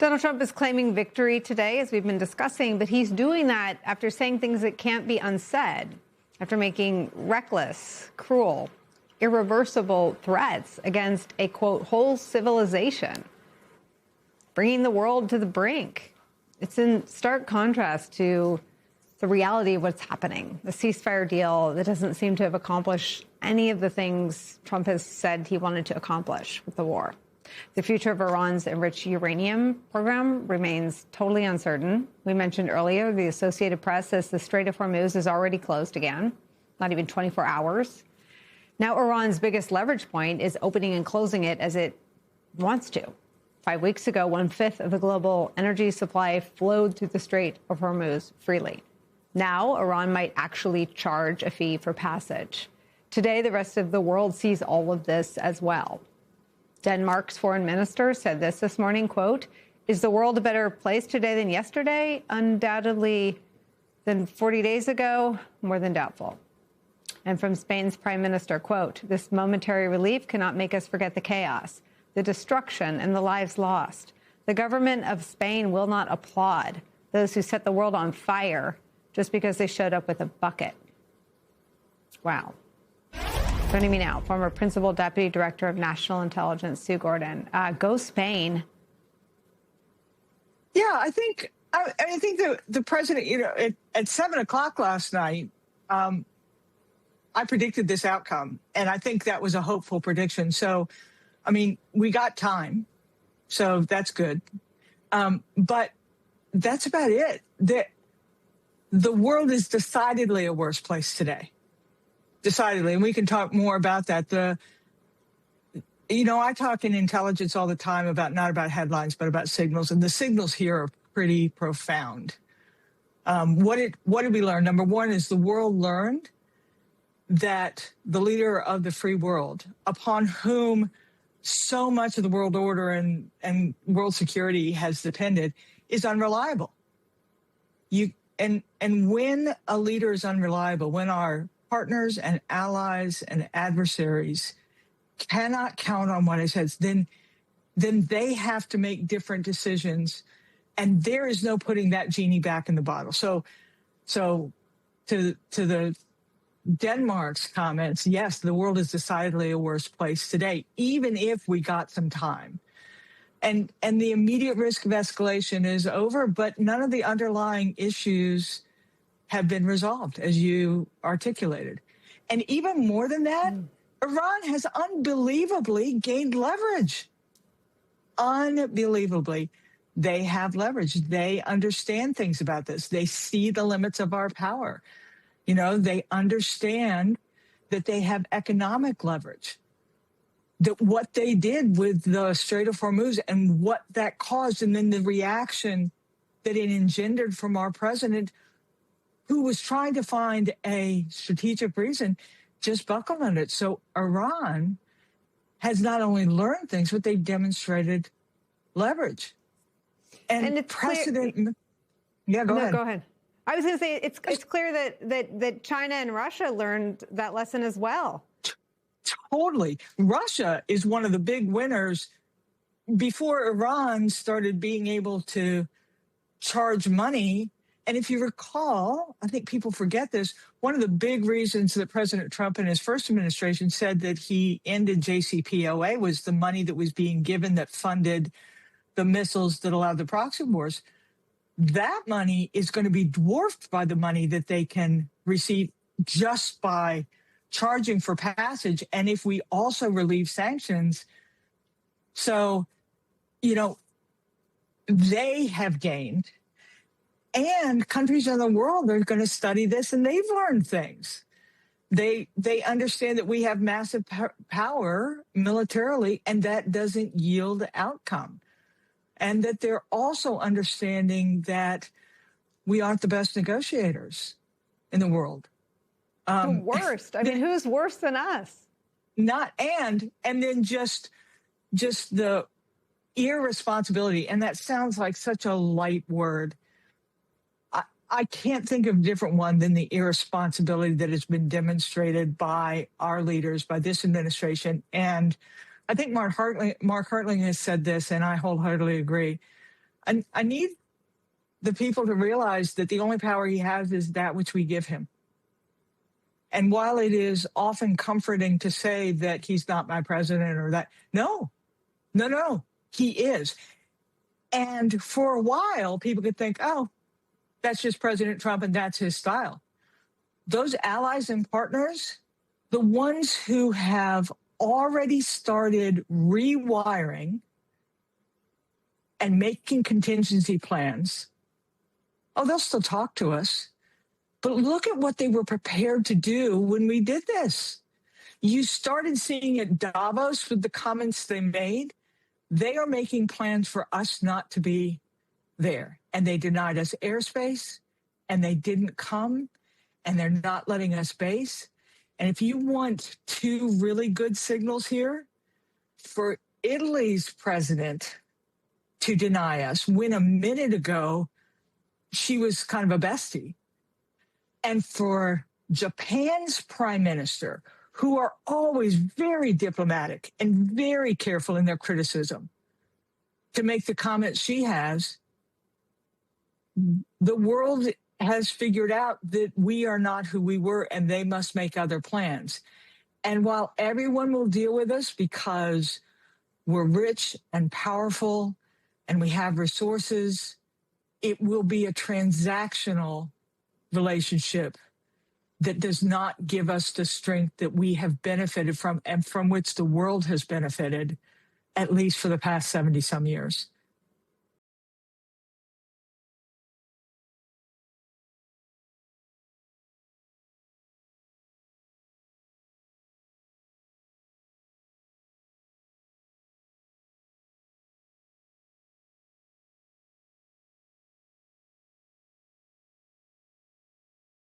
Donald Trump is claiming victory today, as we've been discussing, but he's doing that after saying things that can't be unsaid, after making reckless, cruel, irreversible threats against a, quote, whole civilization, bringing the world to the brink. It's in stark contrast to the reality of what's happening, the ceasefire deal that doesn't seem to have accomplished any of the things Trump has said he wanted to accomplish with the war. The future of Iran's enriched uranium program remains totally uncertain. We mentioned earlier, the Associated Press says the Strait of Hormuz is already closed again, not even 24 hours. Now Iran's biggest leverage point is opening and closing it as it wants to. 5 weeks ago, 1/5 of the global energy supply flowed through the Strait of Hormuz freely. Now Iran might actually charge a fee for passage. Today, the rest of the world sees all of this as well. Denmark's foreign minister said this morning, quote, "Is the world a better place today than yesterday? Undoubtedly. Than 40 days ago? More than doubtful." And from Spain's prime minister, quote, "This momentary relief cannot make us forget the chaos, the destruction, and the lives lost. The government of Spain will not applaud those who set the world on fire just because they showed up with a bucket." Wow. Joining me now, former Principal Deputy Director of National Intelligence, Sue Gordon. Go Spain. Yeah, I think the president, at 7 o'clock last night, I predicted this outcome, and I think that was a hopeful prediction. So, I mean, we got time, so that's good. But that's about it. The world is decidedly a worse place today. Decidedly, and we can talk more about that. I talk in intelligence all the time about not about headlines, but about signals, and the signals here are pretty profound. What did we learn? Number one is the world learned that the leader of the free world, upon whom so much of the world order and world security has depended, is unreliable. And when a leader is unreliable, when our partners and allies and adversaries cannot count on what he says, then they have to make different decisions, and there is no putting that genie back in the bottle. So to the Denmark's comments, yes, the world is decidedly a worse place today, even if we got some time. And the immediate risk of escalation is over, but none of the underlying issues have been resolved, as you articulated. And even more than that, Iran has unbelievably gained leverage. Unbelievably. They have leverage. They understand things about this. They see the limits of our power. They understand that they have economic leverage. That what they did with the Strait of Hormuz and what that caused, and then the reaction that it engendered from our president, who was trying to find a strategic reason, just buckled on it. So Iran has not only learned things, but they've demonstrated leverage. And it's precedent. Clear. Yeah, go ahead. Go ahead. I was going to say, it's clear that China and Russia learned that lesson as well. Totally. Russia is one of the big winners. Before Iran started being able to charge money, and if you recall, I think people forget this, one of the big reasons that President Trump in his first administration said that he ended JCPOA was the money that was being given that funded the missiles that allowed the proxy wars. That money is going to be dwarfed by the money that they can receive just by charging for passage. And if we also relieve sanctions, so, they have gained. And countries in the world are going to study this, and they've learned things. They understand that we have massive power militarily, and that doesn't yield outcome. And that they're also understanding that we aren't the best negotiators in the world. The worst. I mean, who's worse than us? And then just the irresponsibility, and that sounds like such a light word. I can't think of a different one than the irresponsibility that has been demonstrated by our leaders, by this administration. And I think Mark Hartling has said this, and I wholeheartedly agree. I need the people to realize that the only power he has is that which we give him. And while it is often comforting to say that he's not my president or that, no, he is. And for a while, people could think, oh, that's just President Trump and that's his style. Those allies and partners, the ones who have already started rewiring and making contingency plans, oh, they'll still talk to us. But look at what they were prepared to do when we did this. You started seeing at Davos with the comments they made. They are making plans for us not to be there. And they denied us airspace, and they didn't come, and they're not letting us base. And if you want two really good signals here, for Italy's president to deny us, when a minute ago she was kind of a bestie, and for Japan's prime minister, who are always very diplomatic and very careful in their criticism, to make the comments she has, the world has figured out that we are not who we were and they must make other plans. And while everyone will deal with us because we're rich and powerful and we have resources, it will be a transactional relationship that does not give us the strength that we have benefited from and from which the world has benefited, at least for the past 70 some years.